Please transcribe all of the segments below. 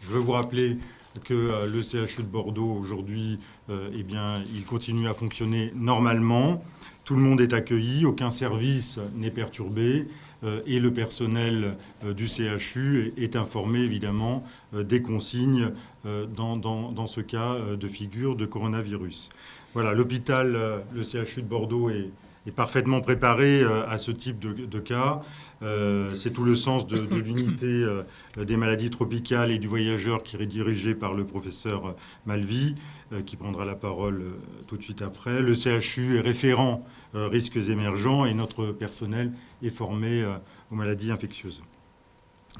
Je veux vous rappeler que le CHU de Bordeaux, aujourd'hui, eh bien, il continue à fonctionner normalement. Tout le monde est accueilli, aucun service n'est perturbé et le personnel du CHU est informé évidemment des consignes dans ce cas de figure de coronavirus. Voilà, l'hôpital, le CHU de Bordeaux est parfaitement préparé à ce type de cas. C'est tout le sens de l'unité des maladies tropicales et du voyageur qui est dirigée par le professeur Malvy, qui prendra la parole tout de suite après. Le CHU est référent risques émergents et notre personnel est formé aux maladies infectieuses.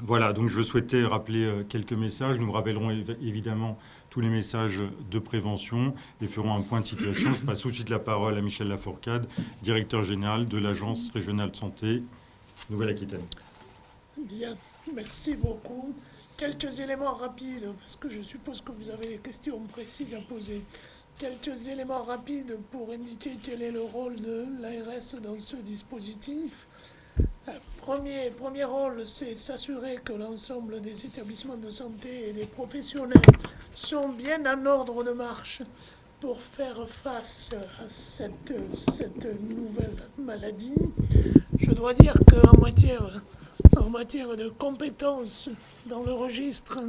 Voilà, donc je souhaitais rappeler quelques messages. Nous rappellerons évidemment tous les messages de prévention et ferons un point de situation. Je passe tout de suite la parole à Michel Lafourcade, directeur général de l'Agence régionale de santé Nouvelle-Aquitaine. Bien, merci beaucoup. Quelques éléments rapides, parce que je suppose que vous avez des questions précises à poser. Quelques éléments rapides pour indiquer quel est le rôle de l'ARS dans ce dispositif. Premier rôle, c'est s'assurer que l'ensemble des établissements de santé et des professionnels sont bien en ordre de marche pour faire face à cette nouvelle maladie. Je dois dire qu'en matière de compétences dans le registre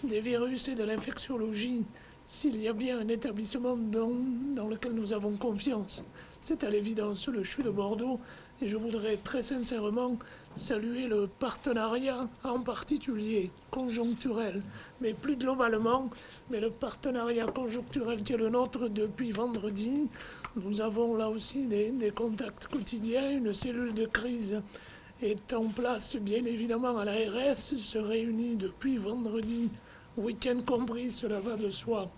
des virus et de l'infectiologie, s'il y a bien un établissement dans lequel nous avons confiance, c'est à l'évidence le CHU de Bordeaux. Et je voudrais très sincèrement saluer le partenariat, en particulier conjoncturel, mais plus globalement, mais le partenariat conjoncturel qui est le nôtre depuis vendredi. Nous avons là aussi des contacts quotidiens, une cellule de crise est en place, bien évidemment, à l'ARS, se réunit depuis vendredi, week-end compris, cela va de soi,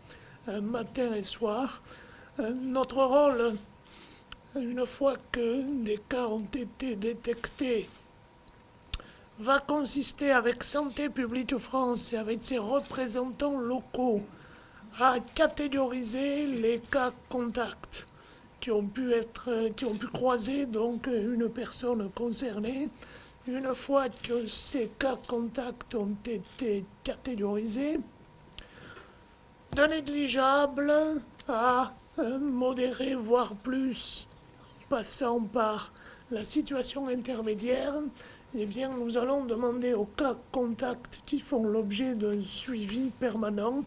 matin et soir. Notre rôle, une fois que des cas ont été détectés, va consister avec Santé publique France et avec ses représentants locaux à catégoriser les cas contacts qui ont pu croiser donc une personne concernée. Une fois que ces cas contacts ont été catégorisés, de négligeable à modéré, voire plus, passant par la situation intermédiaire, eh bien, nous allons demander aux cas contacts qui font l'objet d'un suivi permanent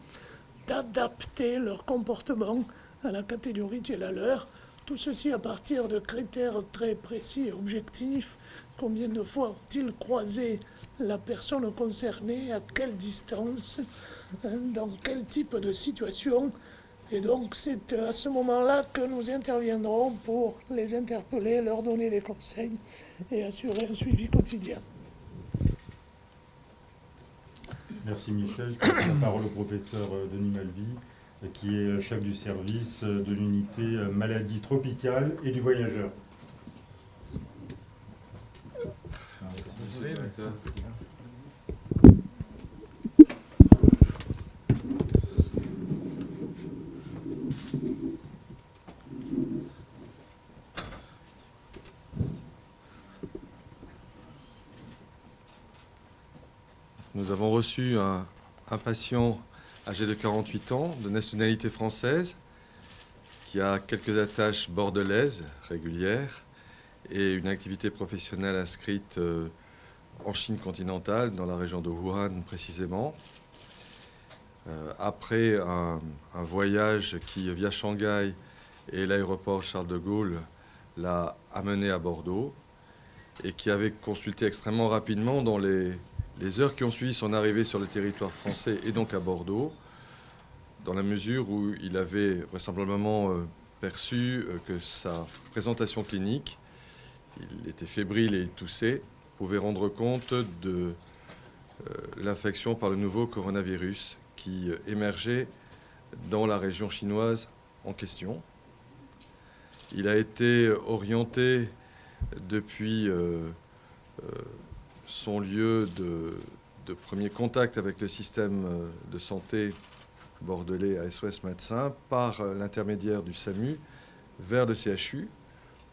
d'adapter leur comportement à la catégorie qui est la leur. Tout ceci à partir de critères très précis et objectifs. Combien de fois ont-ils croisé la personne concernée, à quelle distance, dans quel type de situation. Et donc c'est à ce moment-là que nous interviendrons pour les interpeller, leur donner des conseils et assurer un suivi quotidien. Merci Michel. Je passe la parole au professeur Denis Malvy, qui est chef du service de l'unité maladies tropicales et du voyageur. Nous avons reçu un patient âgé de 48 ans, de nationalité française, qui a quelques attaches bordelaises régulières et une activité professionnelle inscrite en Chine continentale, dans la région de Wuhan précisément. Après un voyage qui, via Shanghai et l'aéroport Charles de Gaulle, l'a amené à Bordeaux et qui avait consulté extrêmement rapidement dans les heures qui ont suivi son arrivée sur le territoire français et donc à Bordeaux, dans la mesure où il avait vraisemblablement perçu que sa présentation clinique, il était fébrile et il toussait, pouvait rendre compte de l'infection par le nouveau coronavirus qui émergeait dans la région chinoise en question. Il a été orienté depuis son lieu de premier contact avec le système de santé bordelais à SOS Médecins par l'intermédiaire du SAMU vers le CHU,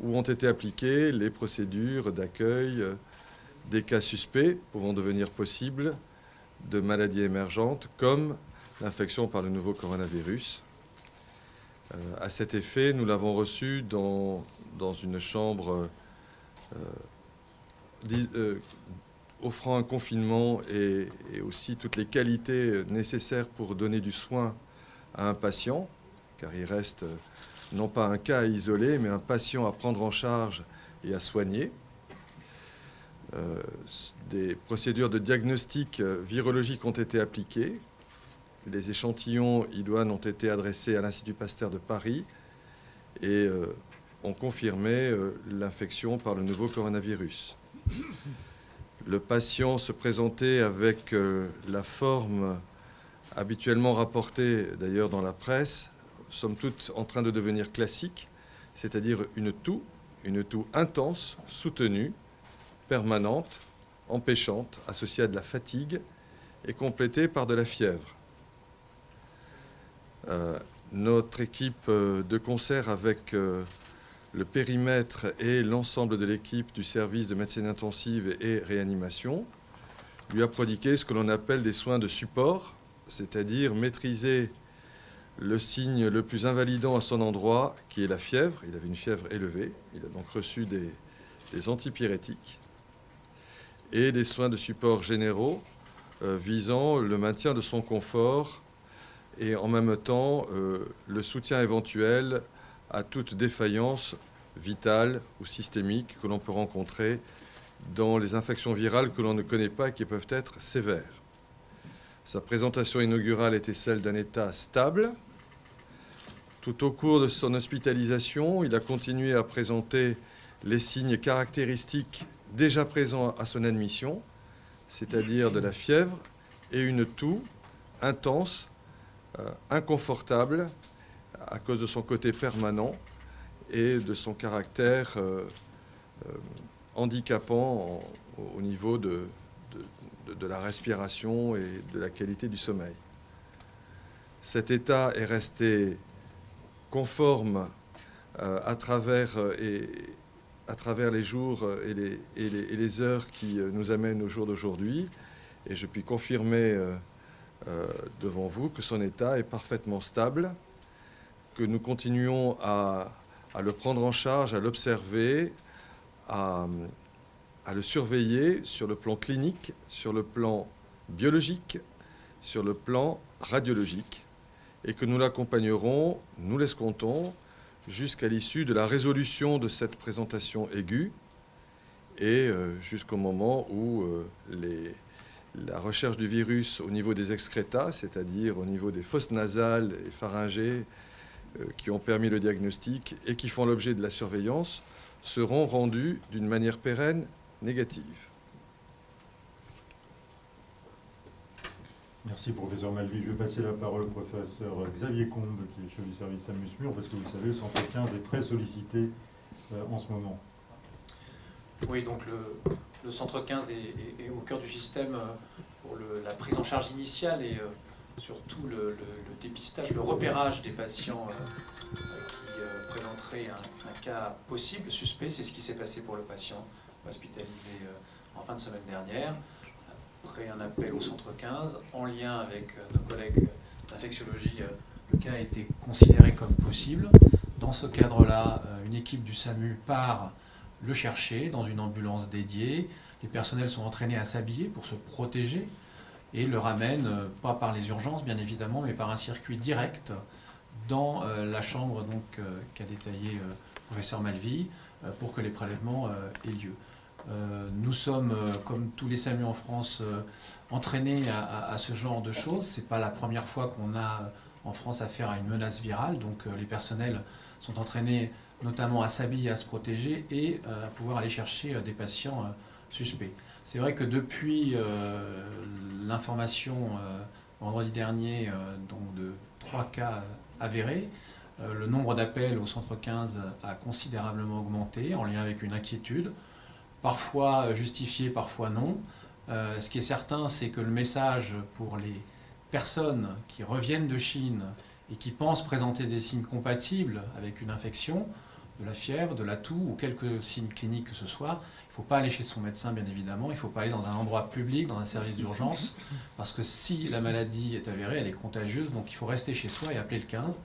où ont été appliquées les procédures d'accueil des cas suspects pouvant devenir possibles de maladies émergentes comme l'infection par le nouveau coronavirus. À cet effet, nous l'avons reçu dans une chambre offrant un confinement et aussi toutes les qualités nécessaires pour donner du soin à un patient, car il reste non pas un cas à isoler, mais un patient à prendre en charge et à soigner. Des procédures de diagnostic virologique ont été appliquées. Les échantillons idoines ont été adressés à l'Institut Pasteur de Paris et ont confirmé l'infection par le nouveau coronavirus. Le patient se présentait avec la forme habituellement rapportée d'ailleurs dans la presse, somme toute en train de devenir classique, c'est-à-dire une toux intense, soutenue, permanente, empêchante, associée à de la fatigue et complétée par de la fièvre. Notre équipe de concert avec le périmètre et l'ensemble de l'équipe du service de médecine intensive et réanimation lui a prodigué ce que l'on appelle des soins de support, c'est-à-dire maîtriser le signe le plus invalidant à son endroit, qui est la fièvre. Il avait une fièvre élevée, il a donc reçu des antipyrétiques et des soins de support généraux visant le maintien de son confort et en même temps le soutien éventuel à toute défaillance vitale ou systémique que l'on peut rencontrer dans les infections virales que l'on ne connaît pas et qui peuvent être sévères. Sa présentation inaugurale était celle d'un état stable. Tout au cours de son hospitalisation, il a continué à présenter les signes caractéristiques déjà présents à son admission, c'est-à-dire de la fièvre et une toux intense, inconfortable à cause de son côté permanent et de son caractère handicapant au niveau de la respiration et de la qualité du sommeil. Cet état est resté conforme à travers les jours et les heures qui nous amènent au jour d'aujourd'hui. Et je puis confirmer devant vous que son état est parfaitement stable, que nous continuons à le prendre en charge, à l'observer, à le surveiller sur le plan clinique, sur le plan biologique, sur le plan radiologique, et que nous l'accompagnerons, nous l'escomptons, jusqu'à l'issue de la résolution de cette présentation aiguë et jusqu'au moment où la recherche du virus au niveau des excrétas, c'est-à-dire au niveau des fosses nasales et pharyngées qui ont permis le diagnostic et qui font l'objet de la surveillance, seront rendues d'une manière pérenne négative. Merci, professeur Malvy. Je vais passer la parole au professeur Xavier Combe, qui est chef du service SAMU-SMUR, parce que vous savez, le centre 15 est très sollicité en ce moment. Oui, donc le centre 15 est au cœur du système pour la prise en charge initiale et surtout le dépistage, le repérage des patients qui présenteraient un cas possible, suspect. C'est ce qui s'est passé pour le patient hospitalisé en fin de semaine dernière. Après un appel au centre 15, en lien avec nos collègues d'infectiologie, le cas a été considéré comme possible. Dans ce cadre-là, une équipe du SAMU part le chercher dans une ambulance dédiée. Les personnels sont entraînés à s'habiller pour se protéger et le ramènent, pas par les urgences bien évidemment, mais par un circuit direct dans la chambre qu'a détaillé le professeur Malvy pour que les prélèvements aient lieu. Nous sommes, comme tous les SAMU en France, entraînés à ce genre de choses. Ce n'est pas la première fois qu'on a en France affaire à une menace virale, donc les personnels sont entraînés notamment à s'habiller, à se protéger et à pouvoir aller chercher des patients suspects. C'est vrai que depuis l'information vendredi dernier donc de 3 cas avérés, le nombre d'appels au centre 15 a considérablement augmenté en lien avec une inquiétude, parfois justifiée, parfois non. Ce qui est certain, c'est que le message pour les personnes qui reviennent de Chine et qui pensent présenter des signes compatibles avec une infection de la fièvre, de la toux ou quelques signes cliniques que ce soit, il ne faut pas aller chez son médecin, bien évidemment. Il ne faut pas aller dans un endroit public, dans un service d'urgence, parce que si la maladie est avérée, elle est contagieuse, donc il faut rester chez soi et appeler le 15.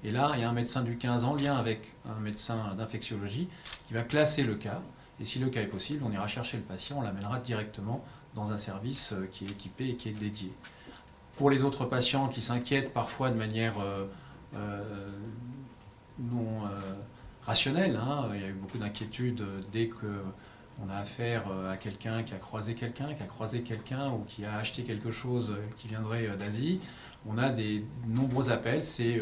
Et là, il y a un médecin du 15 en lien avec un médecin d'infectiologie qui va classer le cas. Et si le cas est possible, on ira chercher le patient, on l'amènera directement dans un service qui est équipé et qui est dédié. Pour les autres patients qui s'inquiètent parfois de manière non rationnelle, hein, il y a eu beaucoup d'inquiétudes dès qu'on a affaire à quelqu'un qui a croisé quelqu'un ou qui a acheté quelque chose qui viendrait d'Asie. On a des nombreux appels, c'est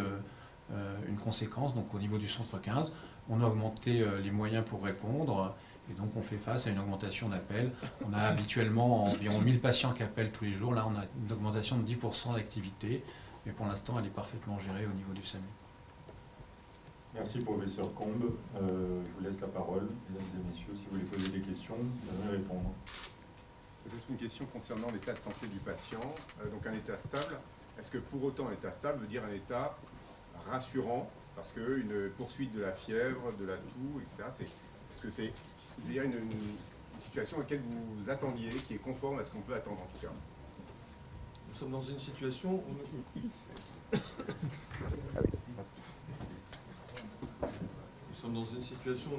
une conséquence. Donc au niveau du centre 15, on a augmenté les moyens pour répondre. Et donc on fait face à une augmentation d'appels. On a habituellement environ 1000 patients qui appellent tous les jours. Là, on a une augmentation de 10% d'activité. Mais pour l'instant, elle est parfaitement gérée au niveau du SAMU. Merci, professeur Combe. Je vous laisse la parole, mesdames et messieurs. Si vous voulez poser des questions, vous allez répondre. Peut-être une question concernant l'état de santé du patient. Donc un état stable, est-ce que pour autant un état stable veut dire un état rassurant? Parce qu'une poursuite de la fièvre, de la toux, etc., est-ce que c'est une situation à laquelle vous vous attendiez, qui est conforme à ce qu'on peut attendre en tout cas? Nous sommes dans une situation où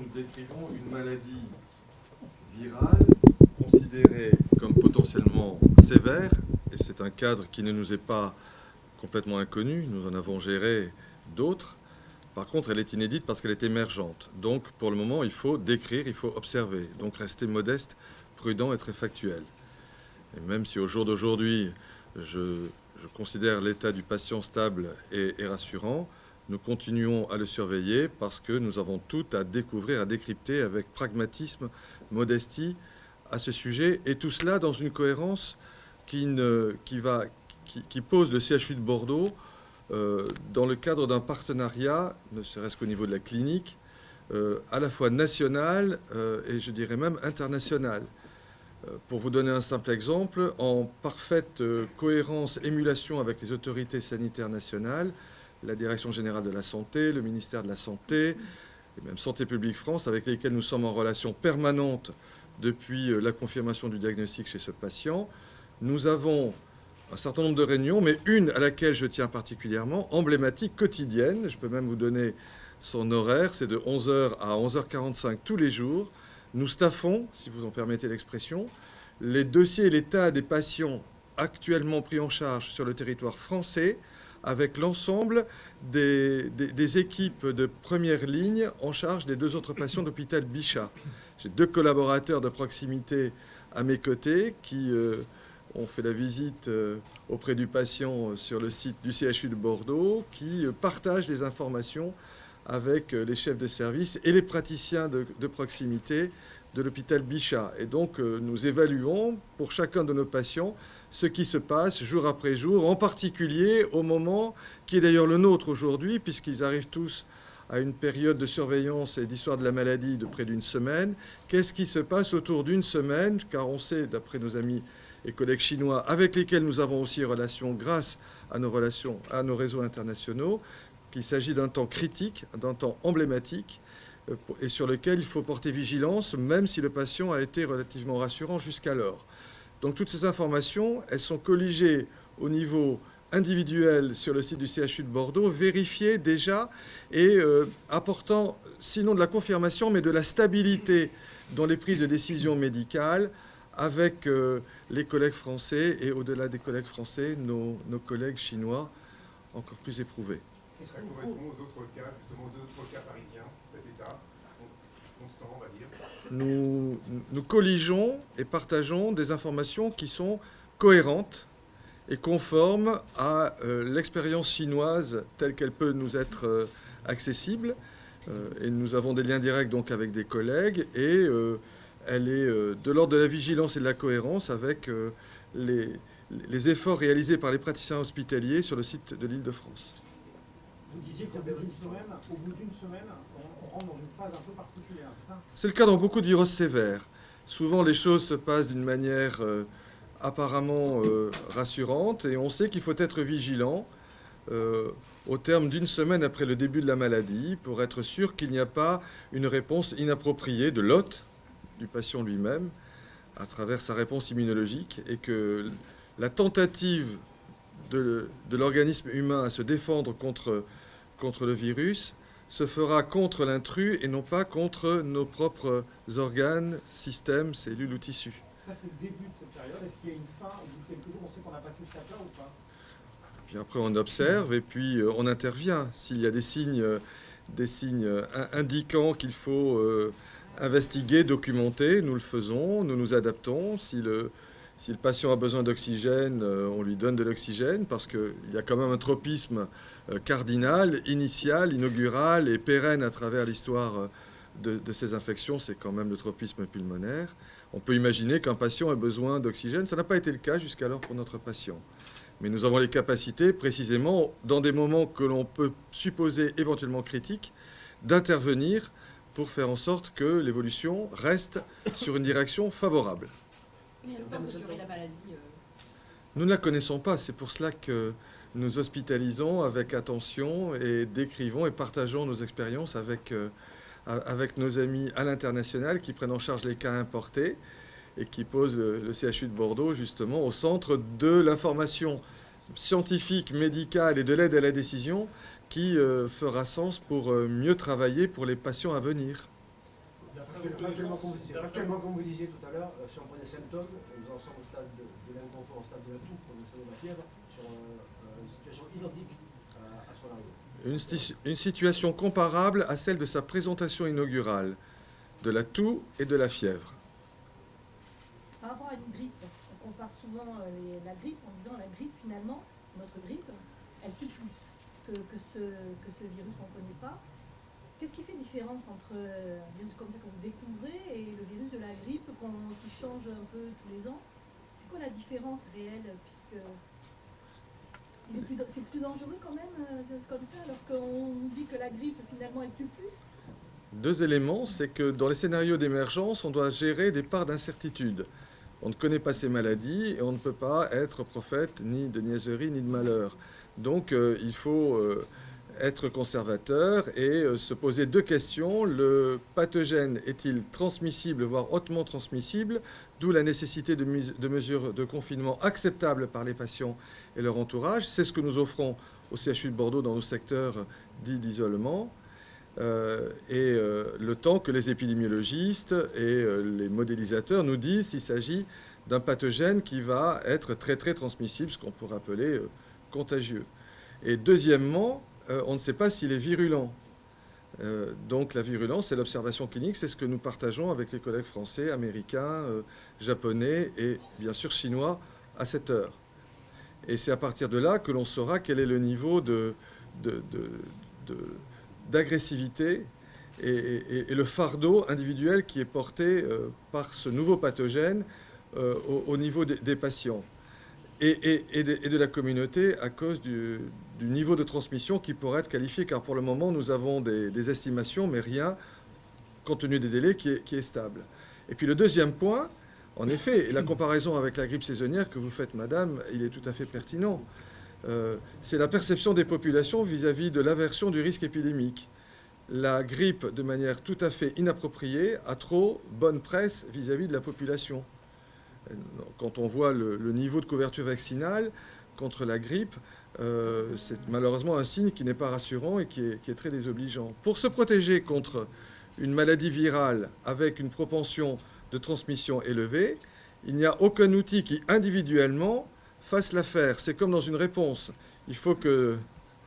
nous décrivons une maladie virale considérée comme potentiellement sévère, et c'est un cadre qui ne nous est pas complètement inconnu, nous en avons géré d'autres. Par contre, elle est inédite parce qu'elle est émergente. Donc, pour le moment, il faut décrire, il faut observer. Donc, rester modeste, prudent et très factuel. Et même si au jour d'aujourd'hui, je considère l'état du patient stable et rassurant, nous continuons à le surveiller parce que nous avons tout à découvrir, à décrypter avec pragmatisme, modestie à ce sujet. Et tout cela dans une cohérence qui pose le CHU de Bordeaux dans le cadre d'un partenariat, ne serait-ce qu'au niveau de la clinique, à la fois national et je dirais même international. Pour vous donner un simple exemple, en parfaite cohérence, émulation avec les autorités sanitaires nationales, la Direction générale de la santé, le ministère de la Santé, et même Santé publique France, avec lesquels nous sommes en relation permanente depuis la confirmation du diagnostic chez ce patient, nous avons un certain nombre de réunions, mais une à laquelle je tiens particulièrement, emblématique, quotidienne. Je peux même vous donner son horaire, c'est de 11h à 11h45 tous les jours. Nous staffons, si vous en permettez l'expression, les dossiers et l'état des patients actuellement pris en charge sur le territoire français avec l'ensemble des équipes de première ligne en charge des 2 autres patients d'hôpital Bichat. J'ai 2 collaborateurs de proximité à mes côtés qui ont fait la visite auprès du patient sur le site du CHU de Bordeaux, qui partagent les informations avec les chefs de service et les praticiens de proximité de l'hôpital Bichat. Et donc, nous évaluons pour chacun de nos patients ce qui se passe jour après jour, en particulier au moment qui est d'ailleurs le nôtre aujourd'hui, puisqu'ils arrivent tous à une période de surveillance et d'histoire de la maladie de près d'1 semaine. Qu'est-ce qui se passe autour d'1 semaine? Car on sait, d'après nos amis et collègues chinois, avec lesquels nous avons aussi relation grâce à nos réseaux internationaux, qu'il s'agit d'un temps critique, d'un temps emblématique, et sur lequel il faut porter vigilance, même si le patient a été relativement rassurant jusqu'alors. Donc toutes ces informations, elles sont colligées au niveau individuel sur le site du CHU de Bordeaux, vérifiées déjà et apportant, sinon de la confirmation, mais de la stabilité dans les prises de décision médicales avec les collègues français et au-delà des collègues français, nos collègues chinois encore plus éprouvés. Ça correspond aux autres cas, justement, aux 2 autres cas parisiens, cet état constant, on va dire. Nous colligeons et partageons des informations qui sont cohérentes et conformes à l'expérience chinoise telle qu'elle peut nous être accessible. Et nous avons des liens directs donc avec des collègues et elle est de l'ordre de la vigilance et de la cohérence avec les efforts réalisés par les praticiens hospitaliers sur le site de l'Île-de-France. Vous disiez qu'au bout d'une semaine, on rentre dans une phase un peu particulière, c'est ça? C'est le cas dans beaucoup de virus sévères. Souvent, les choses se passent d'une manière apparemment rassurante et on sait qu'il faut être vigilant au terme d'une semaine après le début de la maladie, pour être sûr qu'il n'y a pas une réponse inappropriée de l'hôte, du patient lui-même, à travers sa réponse immunologique, et que la tentative de l'organisme humain à se défendre contre le virus se fera contre l'intrus et non pas contre nos propres organes, systèmes, cellules ou tissus. Ça, c'est le début de cette période. Est-ce qu'il y a une fin au bout de quelques jours? On sait qu'on a passé ce stade-là ou pas? Puis après, on observe et puis on intervient. S'il y a des signes indiquant qu'il faut investiguer, documenter, nous le faisons, nous nous adaptons. Si le patient a besoin d'oxygène, on lui donne de l'oxygène parce qu'il y a quand même un tropisme cardinal, initial, inaugural et pérenne à travers l'histoire de ces infections. C'est quand même le tropisme pulmonaire. On peut imaginer qu'un patient ait besoin d'oxygène. Ça n'a pas été le cas jusqu'alors pour notre patient. Mais nous avons les capacités, précisément, dans des moments que l'on peut supposer éventuellement critiques, d'intervenir pour faire en sorte que l'évolution reste sur une direction favorable. Mais alors, vous durez la maladie Nous ne la connaissons pas. C'est pour cela que nous hospitalisons avec attention et décrivons et partageons nos expériences avec nos amis à l'international qui prennent en charge les cas importés et qui posent le CHU de Bordeaux justement au centre de l'information scientifique, médicale et de l'aide à la décision qui fera sens pour mieux travailler pour les patients à venir. Actuellement, comme vous disiez tout à l'heure, si on prend des symptômes, nous en sommes au stade de l'inconfort, au stade de la toux, au stade de la fièvre, sur une situation identique à son arrivée. Une situation comparable à celle de sa présentation inaugurale, de la toux et de la fièvre. par rapport à une grippe. On compare souvent la grippe en disant la grippe, finalement, notre grippe, elle tue plus que ce virus qu'on ne connaît pas. Qu'est-ce qui fait différence entre un virus comme ça que vous découvrez et le virus de la grippe qui change un peu tous les ans? C'est quoi la différence réelle, puisque c'est plus dangereux quand même comme ça, alors qu'on nous dit que la grippe finalement elle tue plus? Deux éléments, c'est que dans les scénarios d'émergence, on doit gérer des parts d'incertitude. On ne connaît pas ces maladies et on ne peut pas être prophète ni de niaiserie ni de malheur. Donc il faut être conservateur et se poser deux questions. Le pathogène est-il transmissible, voire hautement transmissible, d'où la nécessité de mesures de confinement acceptables par les patients et leur entourage. C'est ce que nous offrons au CHU de Bordeaux dans nos secteurs dits d'isolement. Le temps que les épidémiologistes et les modélisateurs nous disent s'il s'agit d'un pathogène qui va être très très transmissible, ce qu'on pourrait appeler contagieux. Et deuxièmement, on ne sait pas s'il est virulent. Donc la virulence, c'est l'observation clinique, c'est ce que nous partageons avec les collègues français, américains, japonais et bien sûr chinois à cette heure. Et c'est à partir de là que l'on saura quel est le niveau d'agressivité et le fardeau individuel qui est porté par ce nouveau pathogène au niveau des patients et de la communauté à cause du niveau de transmission qui pourrait être qualifié, car pour le moment nous avons des estimations, mais rien, compte tenu des délais, qui est stable. Et puis le deuxième point, en effet, et la comparaison avec la grippe saisonnière que vous faites, madame, il est tout à fait pertinent. C'est la perception des populations vis-à-vis de l'aversion du risque épidémique. La grippe, de manière tout à fait inappropriée, a trop bonne presse vis-à-vis de la population. Quand on voit le niveau de couverture vaccinale contre la grippe, c'est malheureusement un signe qui n'est pas rassurant et qui est très désobligeant. Pour se protéger contre une maladie virale avec une propension de transmission élevée, il n'y a aucun outil qui, individuellement, fasse l'affaire. C'est comme dans une réponse. Il faut que,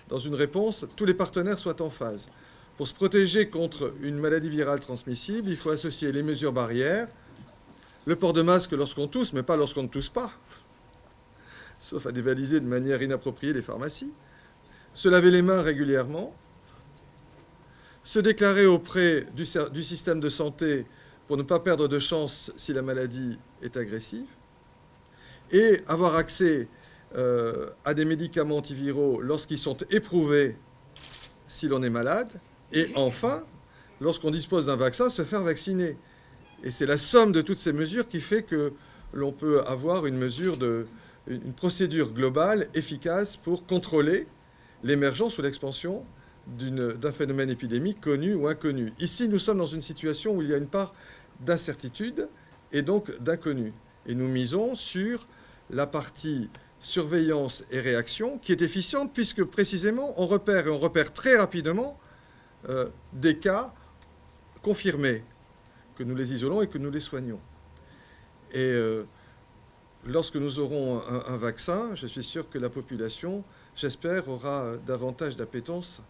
dans une réponse, tous les partenaires soient en phase. Pour se protéger contre une maladie virale transmissible, il faut associer les mesures barrières, le port de masque lorsqu'on tousse, mais pas lorsqu'on ne tousse pas, sauf à dévaliser de manière inappropriée les pharmacies, se laver les mains régulièrement, se déclarer auprès du système de santé pour ne pas perdre de chance si la maladie est agressive, et avoir accès à des médicaments antiviraux lorsqu'ils sont éprouvés si l'on est malade, et enfin, lorsqu'on dispose d'un vaccin, se faire vacciner. Et c'est la somme de toutes ces mesures qui fait que l'on peut avoir une procédure globale efficace pour contrôler l'émergence ou l'expansion d'un phénomène épidémique connu ou inconnu. Ici, nous sommes dans une situation où il y a une part d'incertitude et donc d'inconnu. Et nous misons sur la partie surveillance et réaction qui est efficiente puisque précisément on repère très rapidement des cas confirmés, que nous les isolons et que nous les soignons. Et lorsque nous aurons un vaccin, je suis sûr que la population, j'espère, aura davantage d'appétence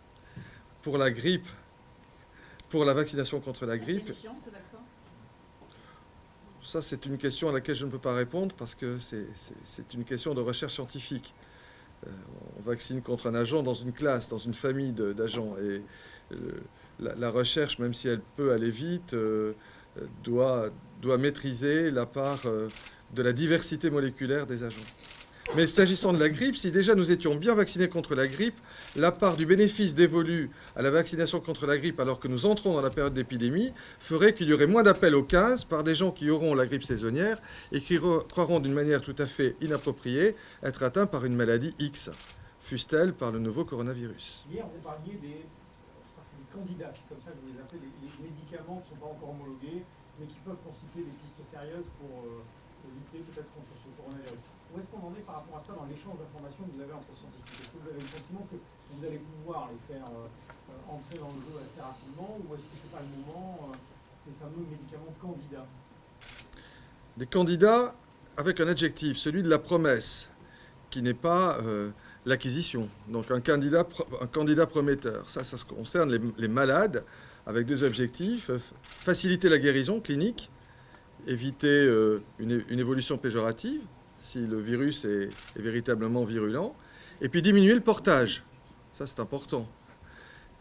pour la grippe, pour la vaccination contre la grippe. Quelle échéance, ce vaccin ? Ça, c'est une question à laquelle je ne peux pas répondre parce que c'est une question de recherche scientifique. On vaccine contre un agent dans une classe, dans une famille d'agents. Et la recherche, même si elle peut aller vite, doit maîtriser la part de la diversité moléculaire des agents. Mais s'agissant de la grippe, si déjà nous étions bien vaccinés contre la grippe, la part du bénéfice dévolu à la vaccination contre la grippe alors que nous entrons dans la période d'épidémie ferait qu'il y aurait moins d'appels au 15 par des gens qui auront la grippe saisonnière et qui croiront d'une manière tout à fait inappropriée être atteints par une maladie X, fût-elle par le nouveau coronavirus. Hier, vous parliez des, je crois que c'est des candidats, c'est comme ça que vous les appelez, les médicaments qui ne sont pas encore homologués, mais qui peuvent constituer des pistes sérieuses pour lutter peut-être contre ce coronavirus. Où est-ce qu'on en est par rapport à ça dans l'échange d'informations que vous avez entre scientifiques? Est-ce que vous avez le sentiment que vous allez pouvoir les faire entrer dans le jeu assez rapidement, ou est-ce que ce n'est pas le moment, ces fameux médicaments candidats? Des candidats avec un adjectif, celui de la promesse, qui n'est pas l'acquisition. Donc un candidat prometteur. Ça concerne les malades avec deux objectifs. Faciliter la guérison clinique, éviter une évolution péjorative, si le virus est véritablement virulent, et puis diminuer le portage. Ça, c'est important.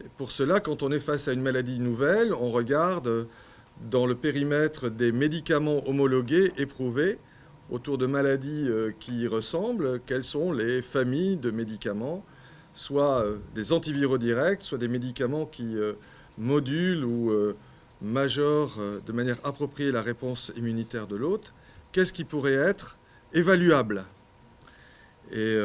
Et pour cela, quand on est face à une maladie nouvelle, on regarde dans le périmètre des médicaments homologués, éprouvés, autour de maladies qui y ressemblent, quelles sont les familles de médicaments, soit des antiviraux directs, soit des médicaments qui modulent ou majorent de manière appropriée la réponse immunitaire de l'hôte. Qu'est-ce qui pourrait être évaluable? Et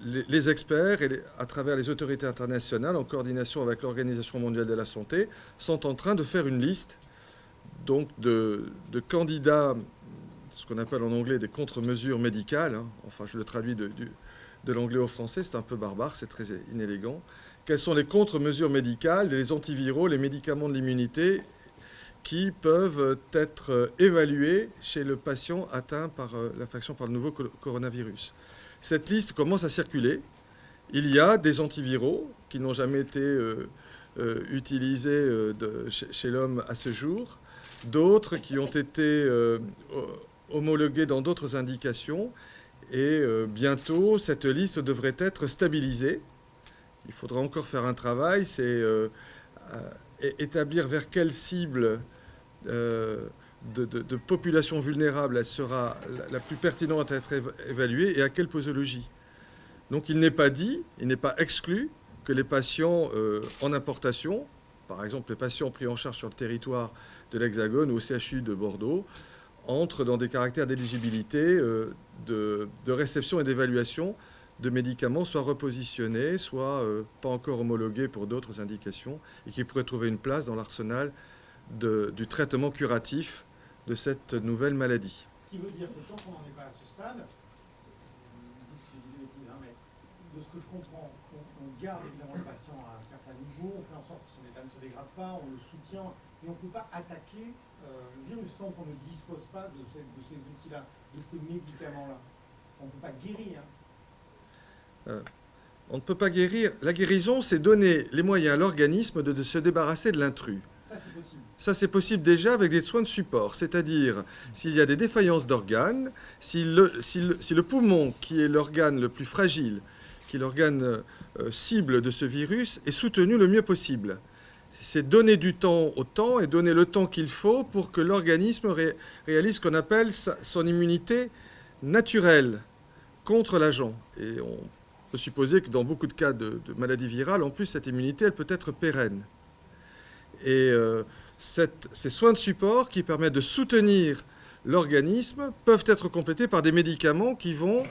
les experts, à travers les autorités internationales, en coordination avec l'Organisation mondiale de la santé, sont en train de faire une liste donc, de candidats, ce qu'on appelle en anglais des contre-mesures médicales. Enfin, je le traduis de l'anglais au français, c'est un peu barbare, c'est très inélégant. Quelles sont les contre-mesures médicales, les antiviraux, les médicaments de l'immunité qui peuvent être évalués chez le patient atteint par l'infection par le nouveau coronavirus. Cette liste commence à circuler. Il y a des antiviraux qui n'ont jamais été utilisés chez l'homme à ce jour, d'autres qui ont été homologués dans d'autres indications, et bientôt cette liste devrait être stabilisée. Il faudra encore faire un travail, c'est établir vers quelle cible de population vulnérable elle sera la plus pertinente à être évaluée et à quelle posologie. Donc il n'est pas dit, il n'est pas exclu que les patients en importation, par exemple les patients pris en charge sur le territoire de l'Hexagone ou au CHU de Bordeaux, entrent dans des caractères d'éligibilité de réception et d'évaluation de médicaments soit repositionnés, soit pas encore homologués pour d'autres indications et qui pourraient trouver une place dans l'arsenal du traitement curatif de cette nouvelle maladie. Ce qui veut dire que tant qu'on n'en est pas à ce stade, mais de ce que je comprends, on garde évidemment le patient à un certain niveau, on fait en sorte que son état ne se dégrade pas, on le soutient, et on ne peut pas attaquer le virus tant qu'on ne dispose pas de ces outils-là, de ces médicaments-là. On ne peut pas guérir. On ne peut pas guérir. La guérison, c'est donner les moyens à l'organisme de se débarrasser de l'intrus. Ça, c'est possible. Ça, c'est possible déjà avec des soins de support, c'est-à-dire s'il y a des défaillances d'organes, si le poumon, qui est l'organe le plus fragile, qui est l'organe cible de ce virus, est soutenu le mieux possible. C'est donner du temps au temps et donner le temps qu'il faut pour que l'organisme réalise ce qu'on appelle son immunité naturelle contre l'agent. Et on peut supposer que dans beaucoup de cas de maladies virales, en plus, cette immunité, elle peut être pérenne. Et ces soins de support qui permettent de soutenir l'organisme peuvent être complétés par des médicaments qui vont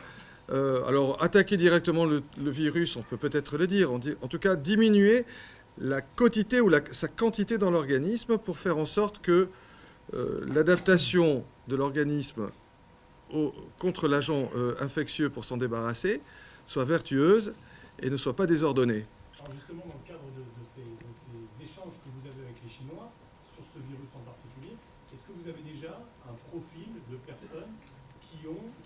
Alors, attaquer directement le virus, on peut peut-être le dire. En tout cas, diminuer la quantité ou sa quantité dans l'organisme pour faire en sorte que l'adaptation de l'organisme contre l'agent infectieux pour s'en débarrasser soit vertueuse et ne soit pas désordonnée. Alors justement, dans le cadre de ces échanges que vous avez avec les Chinois sur ce virus en particulier, est-ce que vous avez déjà un profil de personnes qui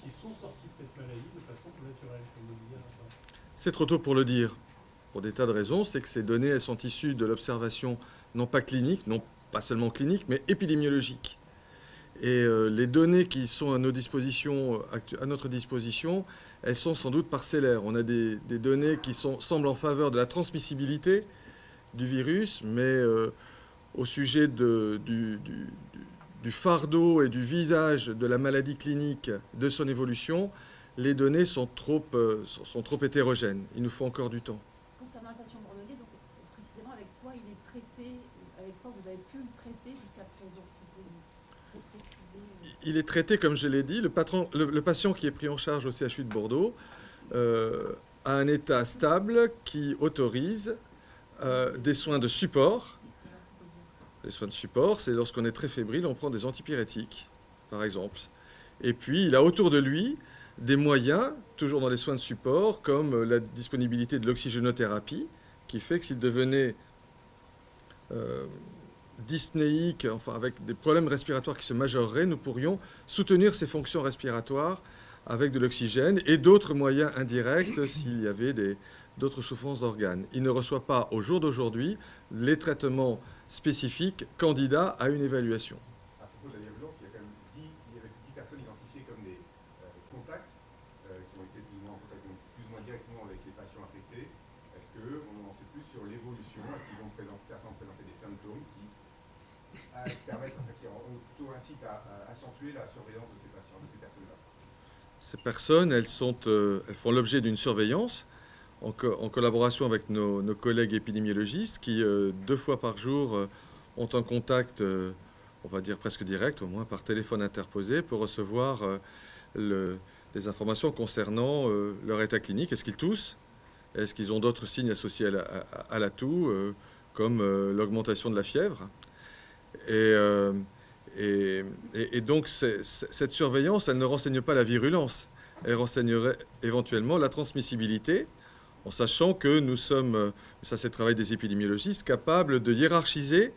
sont sorties de cette maladie de façon naturelle, comme vous le disiez à l'instant? C'est trop tôt pour le dire, pour des tas de raisons. C'est que ces données, elles sont issues de l'observation non pas clinique, non pas seulement clinique, mais épidémiologique. Et les données qui sont à notre disposition, elles sont sans doute parcellaires. On a des données qui semblent en faveur de la transmissibilité du virus, mais au sujet du fardeau et du visage de la maladie clinique, de son évolution, les données sont trop hétérogènes. Il nous faut encore du temps. Concernant le patient bordelais, donc précisément avec quoi il est traité, avec quoi vous avez pu le traiter jusqu'à présent, si vous pouvez préciser. Il est traité, comme je l'ai dit, le patient qui est pris en charge au CHU de Bordeaux a un état stable qui autorise des soins de support. Les soins de support, c'est lorsqu'on est très fébrile, on prend des antipyrétiques, par exemple. Et puis, il a autour de lui des moyens, toujours dans les soins de support, comme la disponibilité de l'oxygénothérapie, qui fait que s'il devenait dyspnéique, enfin avec des problèmes respiratoires qui se majoreraient, nous pourrions soutenir ses fonctions respiratoires avec de l'oxygène et d'autres moyens indirects s'il y avait d'autres souffrances d'organes. Il ne reçoit pas, au jour d'aujourd'hui, les traitements spécifiques candidats à une évaluation. À propos de la virulence, il y a quand même 10 personnes identifiées comme des contacts qui ont été plus ou moins en contact, plus ou moins directement avec les patients infectés. Est-ce qu'on en sait plus sur l'évolution? Est-ce qu'ils ont certains ont présenté des symptômes qui permettent, qui plutôt incitent à accentuer la surveillance de ces patients, de ces personnes-là? Ces personnes, elles font l'objet d'une surveillance en collaboration avec nos collègues épidémiologistes qui, 2 fois par jour, ont un contact, on va dire presque direct, au moins par téléphone interposé, pour recevoir des informations concernant leur état clinique. Est-ce qu'ils toussent? Est-ce qu'ils ont d'autres signes associés à la toux, comme l'augmentation de la fièvre? Et donc, cette surveillance, elle ne renseigne pas la virulence. Elle renseignerait éventuellement la transmissibilité, en sachant que nous sommes, ça c'est le travail des épidémiologistes, capables de hiérarchiser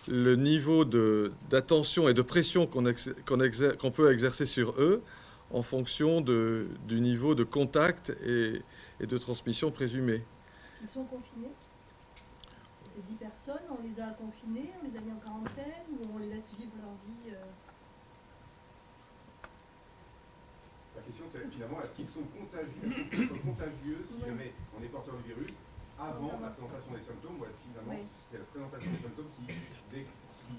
le niveau d'attention et de pression qu'on peut exercer sur eux en fonction du niveau de contact et de transmission présumée. Ils sont confinés? Ces 10 personnes, on les a confinés, on les a mis en quarantaine ou on les laisse vivre leur vie La question, c'est finalement, est-ce qu'ils sont contagieux si jamais on est porteur du virus avant la présentation des symptômes, ou est-ce que finalement c'est la présentation des symptômes qui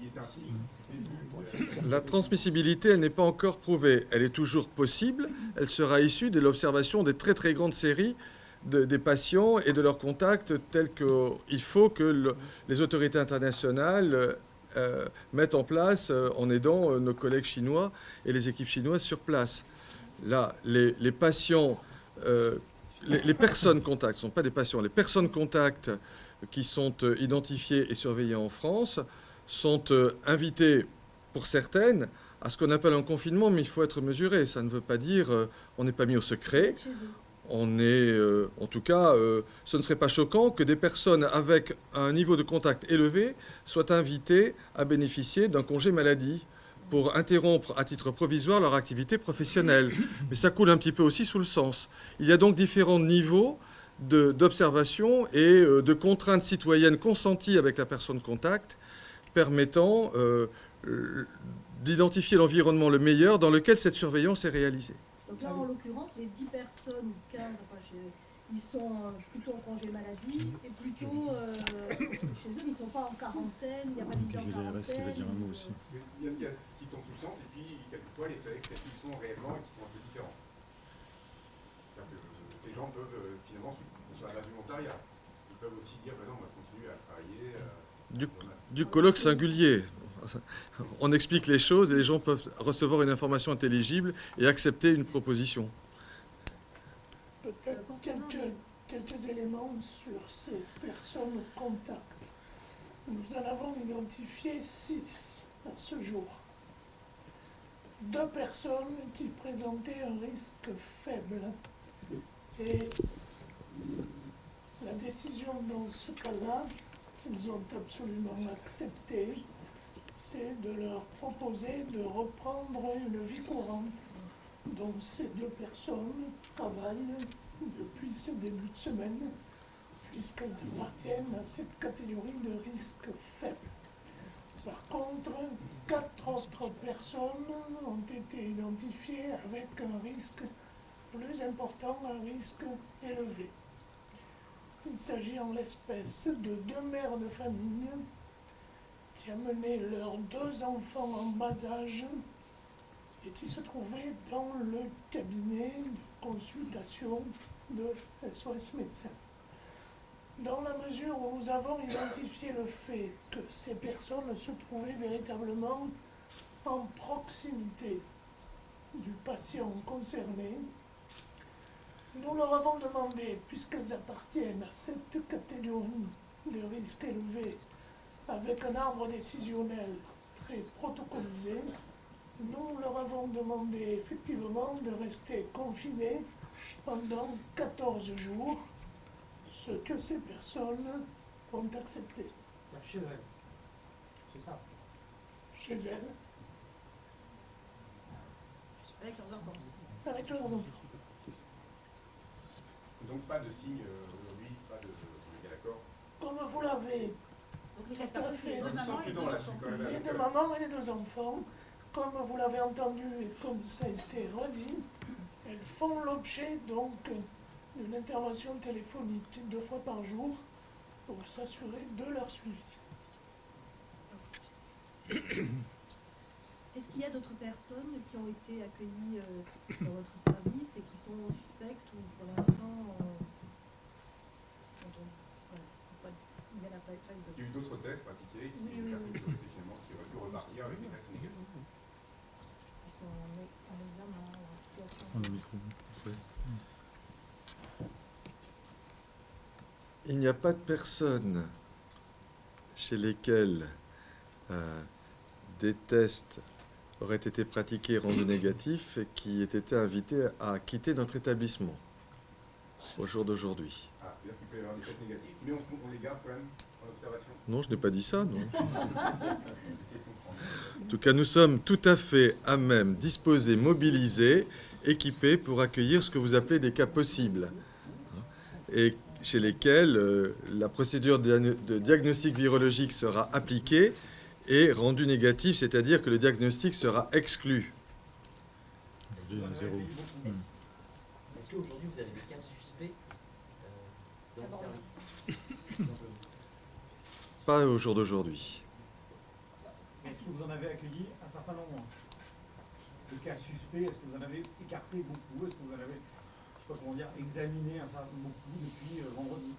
est ainsi début La transmissibilité, elle n'est pas encore prouvée. Elle est toujours possible. Elle sera issue de l'observation des très très grandes séries des patients et de leurs contacts tels qu'il faut que les autorités internationales mettent en place en aidant nos collègues chinois et les équipes chinoises sur place. Là, les patients, les personnes contacts, ce ne sont pas des patients, les personnes contacts qui sont identifiées et surveillées en France sont invitées, pour certaines, à ce qu'on appelle un confinement, mais il faut être mesuré. Ça ne veut pas dire on n'est pas mis au secret. On est, en tout cas, ce ne serait pas choquant que des personnes avec un niveau de contact élevé soient invitées à bénéficier d'un congé maladie pour interrompre à titre provisoire leur activité professionnelle. Mais ça coule un petit peu aussi sous le sens. Il y a donc différents niveaux d'observation et de contraintes citoyennes consenties avec la personne contact permettant d'identifier l'environnement le meilleur dans lequel cette surveillance est réalisée. Donc là, en l'occurrence, les 10 personnes, 15, ils sont plutôt en congé maladie et plutôt chez eux, ils ne sont pas en quarantaine, il n'y a pas de mise en quarantaine. Qui va dire un mot aussi. Il y a ce qui tombe sous le sens et puis quelquefois les faits qui sont réellement et qui sont un peu différents. C'est-à-dire que ces gens peuvent finalement, sur la base du volontariat, ils peuvent aussi dire ben non, moi je continue à travailler. Du colloque singulier. On explique les choses et les gens peuvent recevoir une information intelligible et accepter une proposition. concernant Quelques éléments sur ces personnes contacts. Nous en avons identifié 6 à ce jour. 2 personnes qui présentaient un risque faible. Et la décision dans ce cas-là, qu'ils ont absolument acceptée, c'est de leur proposer de reprendre une vie courante. Donc ces 2 personnes travaillent depuis ce début de semaine, puisqu'elles appartiennent à cette catégorie de risque faible. Par contre, 4 autres personnes ont été identifiées avec un risque plus important, un risque élevé. Il s'agit en l'espèce de 2 mères de famille qui amenaient leurs 2 enfants en bas âge et qui se trouvaient dans le cabinet de consultation de SOS Médecins. Dans la mesure où nous avons identifié le fait que ces personnes se trouvaient véritablement en proximité du patient concerné, nous leur avons demandé, puisqu'elles appartiennent à cette catégorie de risque élevé, avec un arbre décisionnel très protocolisé, nous leur avons demandé effectivement de rester confinés pendant 14 jours, ce que ces personnes ont accepté. Chez elles. C'est ça. Chez elles, avec leurs enfants. avec leurs enfants. Donc pas de signe aujourd'hui, pas de... On est bien d'accord. Comme vous l'avez Donc les tout à 4 fait, les 2 Je me mamans sens et les 2 prudent là, je suis enfants. quand même les avec 2 mamans et les 2 enfants, comme vous l'avez entendu et comme ça a été redit, elles font l'objet donc d'une intervention téléphonique 2 fois par jour pour s'assurer de leur suivi. Est-ce qu'il y a d'autres personnes qui ont été accueillies dans votre service et qui sont suspectes ou pour l'instant il n'y en a pas eu Est-ce qu'il y a eu d'autres tests pratiqués qui Oui, des oui, personnes oui. qui auraient été finalement qui auraient pu repartir avec des tests négatifs? qui sont en examen ou en situation. Il n'y a pas de personnes chez lesquelles des tests auraient été pratiqués et rendus négatifs et qui aient été invités à quitter notre établissement au jour d'aujourd'hui. Ah, c'est-à-dire qu'il peut y avoir des tests négatifs, mais on les garde quand même en observation. Non, je n'ai pas dit ça, non. Essayez de comprendre. En tout cas, nous sommes tout à fait à même, disposés, mobilisés, équipés pour accueillir ce que vous appelez des cas possibles, et chez lesquels la procédure de diagnostic virologique sera appliquée et rendue négative, c'est-à-dire que le diagnostic sera exclu. Vous en avez Zéro. accueilli beaucoup. Est-ce qu'aujourd'hui vous avez des cas suspects dans le D'abord, service? Pas au jour d'aujourd'hui. Est-ce que vous en avez accueilli un certain nombre de cas suspects? Est-ce que vous en avez écarté beaucoup? Est-ce que vous en avez, je sais pas comment dire, examiné un certain beaucoup depuis vendredi?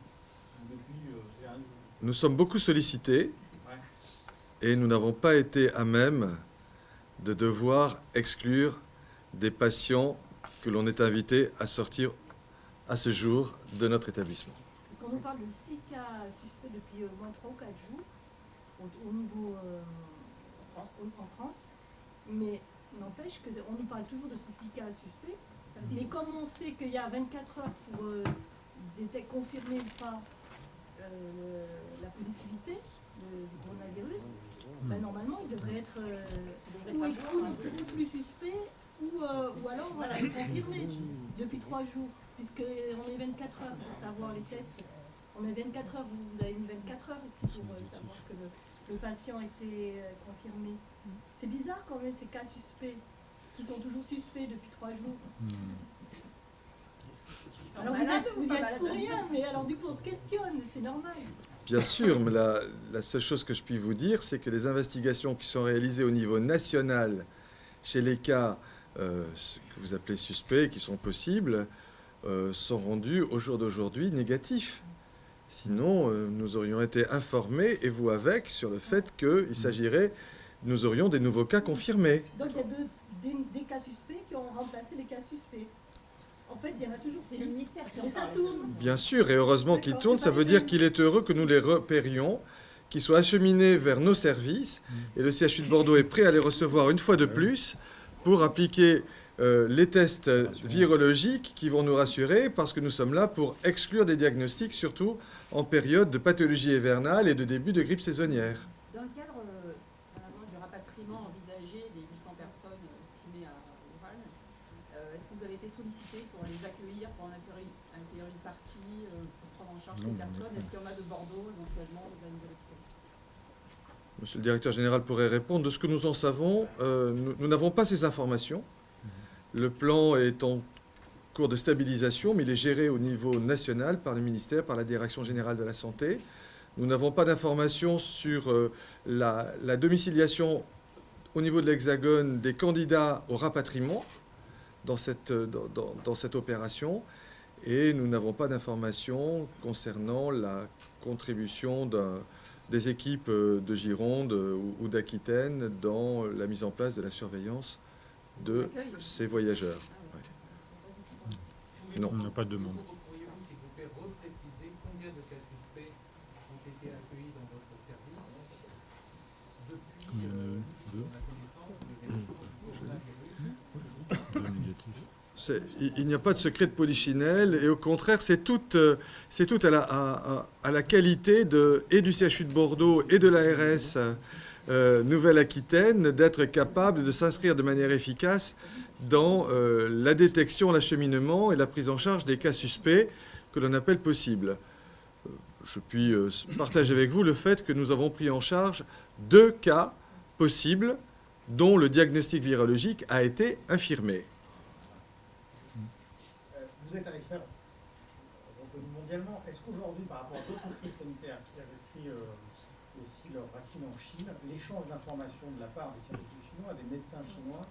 Ou depuis ces derniers jours? Nous sommes beaucoup sollicités Ouais. et nous n'avons pas été à même de devoir exclure des patients que l'on est invité à sortir à ce jour de notre établissement. Parce qu'on nous parle de 6 cas suspects depuis au moins 3 ou 4 jours au niveau en France, mais n'empêche qu'on nous parle toujours de ces 6 cas suspects. Mais comme on sait qu'il y a 24 heures pour confirmer ou pas la positivité du coronavirus, ben normalement il devrait être ou plus suspect ou alors voilà, confirmé depuis 3 jours, puisqu'on est 24 heures pour savoir les tests. On est 24 heures, vous avez mis 24 heures ici pour savoir que le patient était confirmé. C'est bizarre quand même ces cas suspects, qui sont toujours suspects depuis 3 jours. Alors vous y êtes pour rien, mais alors du coup on se questionne, c'est normal. Bien sûr, mais la seule chose que je puis vous dire, c'est que les investigations qui sont réalisées au niveau national chez les cas que vous appelez suspects, qui sont possibles, sont rendues au jour d'aujourd'hui négatifs. Sinon, nous aurions été informés, et vous avec, sur le fait qu'il s'agirait, nous aurions des nouveaux cas confirmés. Donc il y a des cas suspects qui ont remplacé les cas suspects. En fait, il y en a toujours 6. C'est le ministère qui en parle. Ça tourne. Bien sûr, et heureusement qu'il D'accord, tourne, c'est ça pas veut les dire mêmes. qu'il est heureux que nous les repérions, qu'ils soient acheminés vers nos services, et le CHU de Bordeaux est prêt à les recevoir une fois de plus pour appliquer les tests virologiques qui vont nous rassurer, parce que nous sommes là pour exclure des diagnostics, surtout en période de pathologie hivernale et de début de grippe saisonnière. Dans le cadre du rapatriement envisagé des 800 personnes estimées à Wuhan, est-ce que vous avez été sollicité pour les accueillir, pour en accueillir une partie, pour prendre en charge ces personnes? Est-ce qu'il y en a de Bordeaux éventuellement, de la Nouvelle-Aquitaine? Monsieur le directeur général pourrait répondre. De ce que nous en savons, nous n'avons pas ces informations. Le plan est en cours de stabilisation, mais il est géré au niveau national par le ministère, par la Direction générale de la santé. Nous n'avons pas d'informations sur la domiciliation au niveau de l'Hexagone des candidats au rapatriement dans cette opération. Et nous n'avons pas d'informations concernant la contribution des équipes de Gironde ou d'Aquitaine dans la mise en place de la surveillance de ces voyageurs. Ouais. Non. On n'a pas de demande. Pourriez-vous, s'il vous plaît, repréciser combien de cas suspects ont été accueillis dans votre service depuis la connaissance de Deux négatifs. Il n'y a pas de secret de polichinelle, et au contraire, c'est tout à la qualité et du CHU de Bordeaux et de l'ARS Nouvelle-Aquitaine d'être capable de s'inscrire de manière efficace dans la détection, l'acheminement et la prise en charge des cas suspects que l'on appelle possibles. Je puis partager avec vous le fait que nous avons pris en charge 2 cas possibles dont le diagnostic virologique a été infirmé. Vous êtes un expert reconnu mondialement. Est-ce qu'aujourd'hui, par rapport à d'autres crises sanitaires qui avaient pris aussi leurs racines en Chine, l'échange d'informations de la part des scientifiques chinois, des médecins chinois,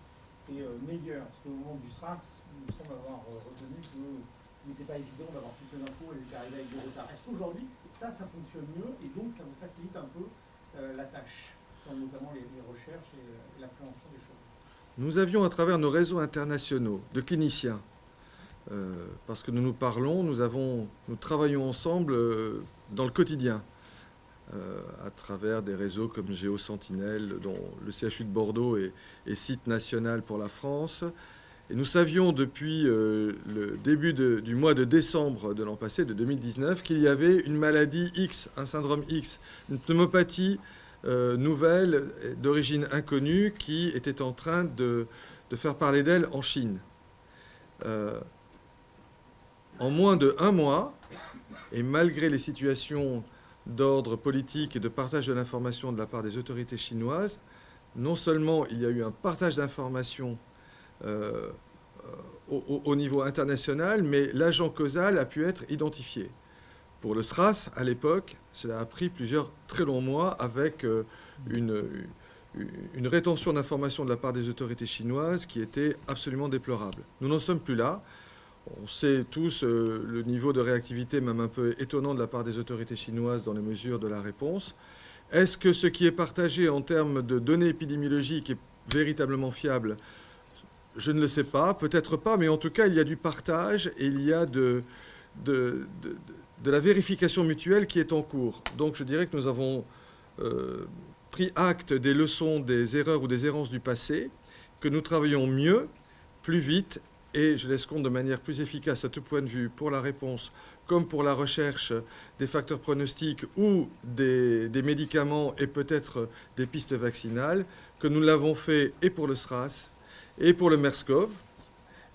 est meilleur? Parce qu'au moment du SRAS, il me semble avoir retenu qu'il n'était pas évident d'avoir toutes les infos et d'être arrivé avec des retards. Est-ce qu'aujourd'hui, ça fonctionne mieux et donc ça vous facilite un peu la tâche, notamment les recherches et l'appréhension des choses? Nous avions, à travers nos réseaux internationaux de cliniciens, parce que nous parlons, nous travaillons ensemble dans le quotidien, à travers des réseaux comme Géosentinelle, dont le CHU de Bordeaux est site national pour la France. Et nous savions depuis le début du mois de décembre de l'an passé, de 2019, qu'il y avait une maladie X, un syndrome X, une pneumopathie nouvelle d'origine inconnue qui était en train de faire parler d'elle en Chine. En moins de 1 mois, et malgré les situations d'ordre politique et de partage de l'information de la part des autorités chinoises, non seulement il y a eu un partage d'informations au niveau international, mais l'agent causal a pu être identifié. Pour le SRAS, à l'époque, cela a pris plusieurs très longs mois avec une rétention d'informations de la part des autorités chinoises qui était absolument déplorable. Nous n'en sommes plus là. On sait tous le niveau de réactivité, même un peu étonnant, de la part des autorités chinoises dans les mesures de la réponse. Est-ce que ce qui est partagé en termes de données épidémiologiques est véritablement fiable? Je ne le sais pas, peut-être pas, mais en tout cas, il y a du partage et il y a de la vérification mutuelle qui est en cours. Donc je dirais que nous avons pris acte des leçons, des erreurs ou des errances du passé, que nous travaillons mieux, plus vite, et je laisse compte de manière plus efficace à tout point de vue pour la réponse comme pour la recherche des facteurs pronostiques ou des médicaments et peut-être des pistes vaccinales, que nous l'avons fait et pour le SRAS et pour le MERS-CoV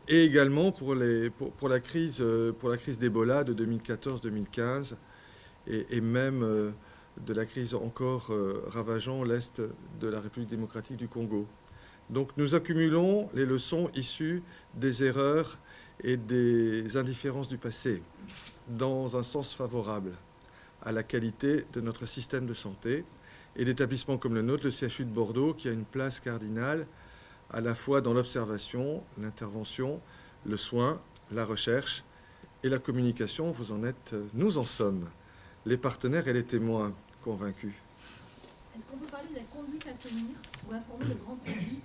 et également pour la crise d'Ebola de 2014-2015 et même de la crise encore ravageant l'Est de la République démocratique du Congo. Donc nous accumulons les leçons issues des erreurs et des indifférences du passé dans un sens favorable à la qualité de notre système de santé et d'établissements comme le nôtre, le CHU de Bordeaux, qui a une place cardinale à la fois dans l'observation, l'intervention, le soin, la recherche et la communication. Nous en sommes les partenaires et les témoins convaincus. Est-ce qu'on peut parler de la conduite à tenir pour informer le grand public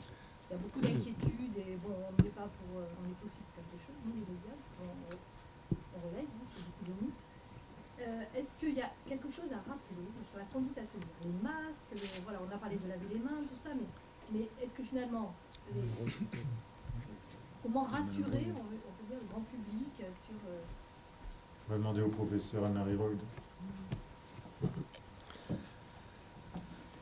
y a beaucoup d'inquiétudes et bon, on n'est pas pour, on est possible quelque chose, nous les médias, on relaye, hein, c'est beaucoup de mousse. Est-ce qu'il y a quelque chose à rappeler sur la conduite à tenir? Les masques, voilà, on a parlé de laver les mains, tout ça, mais est-ce que finalement, comment rassurer, on peut dire, le grand public sur... On va demander au professeur Anne-Marie Rode.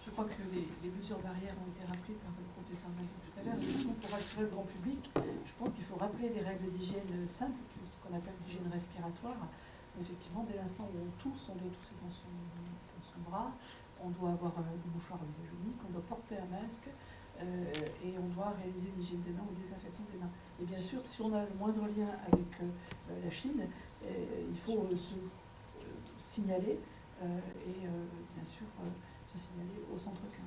Je crois que les mesures barrières ont été rappelées par le professeur Magui tout à l'heure. Justement, pour rassurer le grand public, je pense qu'il faut rappeler des règles d'hygiène simples, ce qu'on appelle l'hygiène respiratoire. Effectivement, dès l'instant où on tousse, on doit tousser dans son bras, on doit avoir des mouchoirs au visage unique, on doit porter un masque et on doit réaliser une hygiène des mains ou une désinfection des mains. Et bien sûr, si on a le moindre lien avec la Chine, il faut se signaler et bien sûr se signaler au centre 15.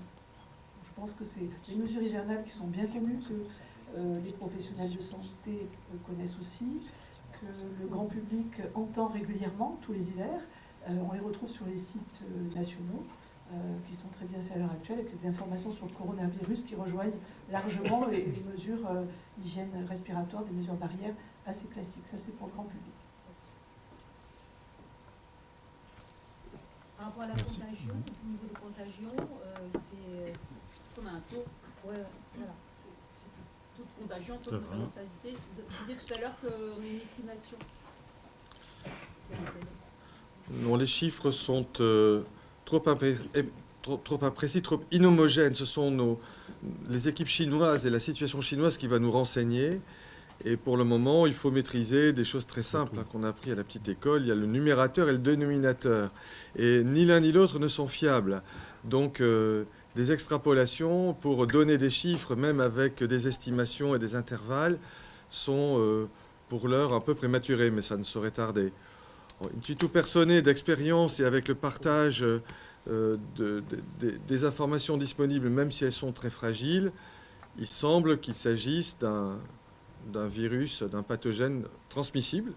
Je pense que c'est des mesures hivernales qui sont bien connues, que les professionnels de santé connaissent aussi, que le grand public entend régulièrement tous les hivers. On les retrouve sur les sites nationaux qui sont très bien faits à l'heure actuelle, avec des informations sur le coronavirus qui rejoignent largement les mesures d'hygiène respiratoire, des mesures barrières assez classiques. Ça, c'est pour le grand public. Par rapport à la contagion, au niveau de contagion, est-ce qu'on a un taux? Ouais, voilà. Taux de contagion, taux de mortalité. Vous disiez tout à l'heure qu'on a une estimation. Non, les chiffres sont trop imprécis, trop inhomogènes. Ce sont les équipes chinoises et la situation chinoise qui va nous renseigner. Et pour le moment, il faut maîtriser des choses très simples qu'on a appris à la petite école. Il y a le numérateur et le dénominateur. Et ni l'un ni l'autre ne sont fiables. Donc, des extrapolations pour donner des chiffres, même avec des estimations et des intervalles, sont pour l'heure un peu prématurés, mais ça ne saurait tarder. In tuto personne d'expérience et avec le partage des informations disponibles, même si elles sont très fragiles, il semble qu'il s'agisse d'un virus, d'un pathogène transmissible,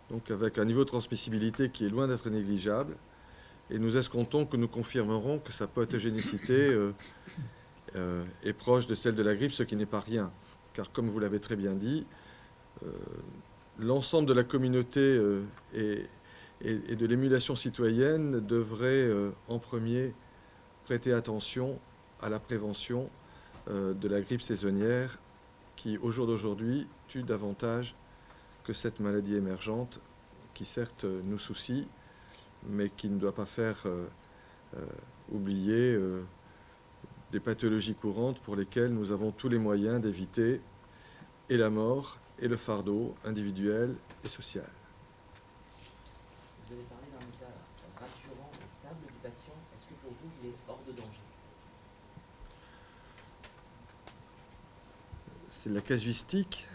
donc avec un niveau de transmissibilité qui est loin d'être négligeable. Et nous escomptons que nous confirmerons que sa pathogénicité est proche de celle de la grippe, ce qui n'est pas rien. Car comme vous l'avez très bien dit, l'ensemble de la communauté et de l'émulation citoyenne devrait en premier prêter attention à la prévention de la grippe saisonnière qui, au jour d'aujourd'hui, tue davantage que cette maladie émergente qui, certes, nous soucie, mais qui ne doit pas faire oublier des pathologies courantes pour lesquelles nous avons tous les moyens d'éviter et la mort et le fardeau individuel et social. Vous avez parlé d'un état rassurant et stable du patient. Est-ce que pour vous, il est hors de danger? C'est la casuistique.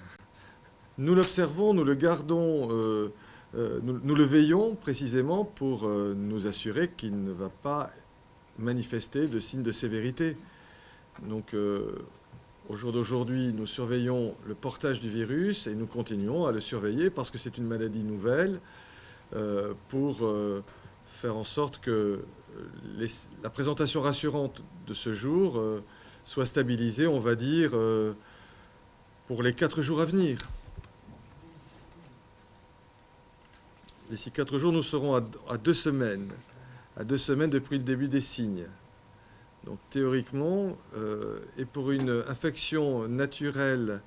Nous l'observons, nous le gardons, nous le veillons précisément pour nous assurer qu'il ne va pas manifester de signes de sévérité. Donc, au jour d'aujourd'hui, nous surveillons le portage du virus et nous continuons à le surveiller parce que c'est une maladie nouvelle pour faire en sorte que la présentation rassurante de ce jour soit stabilisée, on va dire, pour les 4 jours à venir. D'ici 4 jours, nous serons à 2 semaines. À 2 semaines depuis le début des signes. Donc théoriquement, et pour une infection naturelle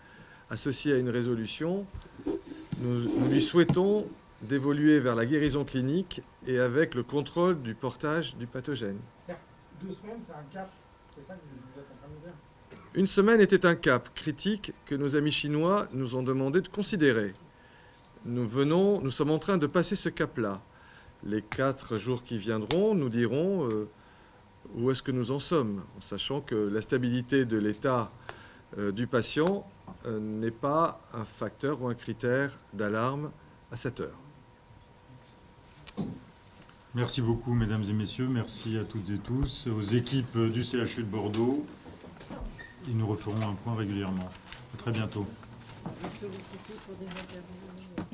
associée à une résolution, nous lui souhaitons d'évoluer vers la guérison clinique et avec le contrôle du portage du pathogène. 2 semaines, c'est un cap. C'est ça que vous êtes en train de dire. 1 semaine était un cap critique que nos amis chinois nous ont demandé de considérer. Nous sommes en train de passer ce cap-là. Les 4 jours qui viendront nous diront où est-ce que nous en sommes, en sachant que la stabilité de l'état du patient n'est pas un facteur ou un critère d'alarme à cette heure. Merci beaucoup, mesdames et messieurs. Merci à toutes et tous, aux équipes du CHU de Bordeaux. Et nous referons un point régulièrement. À très bientôt. Vous sollicitez pour des interviews.